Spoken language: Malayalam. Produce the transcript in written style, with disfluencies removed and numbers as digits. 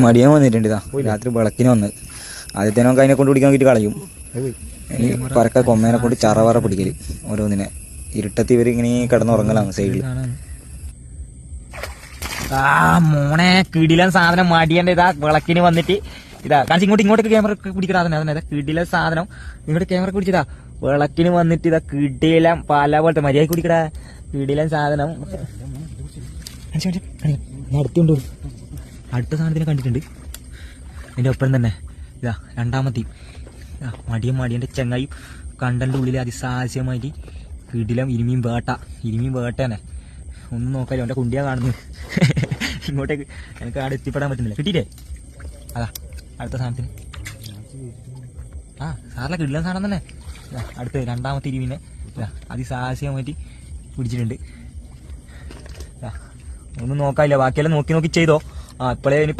മടിയാൻ വന്നിട്ടുണ്ട്. ഇതാ രാത്രി വിളക്കിന് വന്ന് ആദ്യത്തെ നമുക്ക് അതിനെ കൊണ്ട് പിടിക്കാൻ വേണ്ടിയിട്ട് കളയും. ഇനി പറക്ക കൊമ്മേനെ കൊണ്ട് ചറവറ പിടിക്കല് ഓരോന്നിനെ. ഇരുട്ടത്തി ഇവർ ഇങ്ങനെ കിടന്നുറങ്ങലാണ് സൈഡിൽ. മോനെ കിടിലൻ സാധനം മടിയന്റെ. ഇതാ വിളക്കിന് വന്നിട്ട് ഇതാ കാണിച്ച് ഇങ്ങോട്ട് ക്യാമറ പിടിക്കടാ. അതെ കിടിലൻ സാധനം ഇങ്ങോട്ട് ക്യാമറ പിടിച്ചതാ. വിളക്കിന് വന്നിട്ട് ഇതാ കിടിലൻ പല പോലത്തെ മര്യാദ കുടിക്കടാ. കിടിലൻ സാധനം അടുത്തുണ്ട്. അടുത്ത സാധനത്തിനെ കണ്ടിട്ടുണ്ട് അതിന്റെ ഒപ്പം തന്നെ. ഇതാ രണ്ടാമത്തെയും മടിയന്റെ ചെങ്ങായും കണ്ടന്റെ ഉള്ളിൽ അതിസാഹസ്യമായിട്ട് കിടിലം ഇരുമിയും വേട്ട തന്നെ. ഒന്നും നോക്കാലോ അവന്റെ കുണ്ടിയാ കാണുന്നു. ഇങ്ങോട്ടേക്ക് എനിക്ക് അവിടെ എത്തിപ്പെടാൻ പറ്റുന്നില്ല. കിട്ടിയിട്ടേ അതാ അടുത്ത സാധനത്തിന്. സാറിലെ കിടിലൻ സാധനം തന്നെ. അടുത്ത് രണ്ടാമത്തെ ഇരുവിനെ അതിസാഹസ്യമായിട്ട് പിടിച്ചിട്ടുണ്ട്. ഒന്നും നോക്കാനില്ല, ബാക്കിയെല്ലാം നോക്കി ചെയ്തോ. ഇപ്പോഴേ ഇനി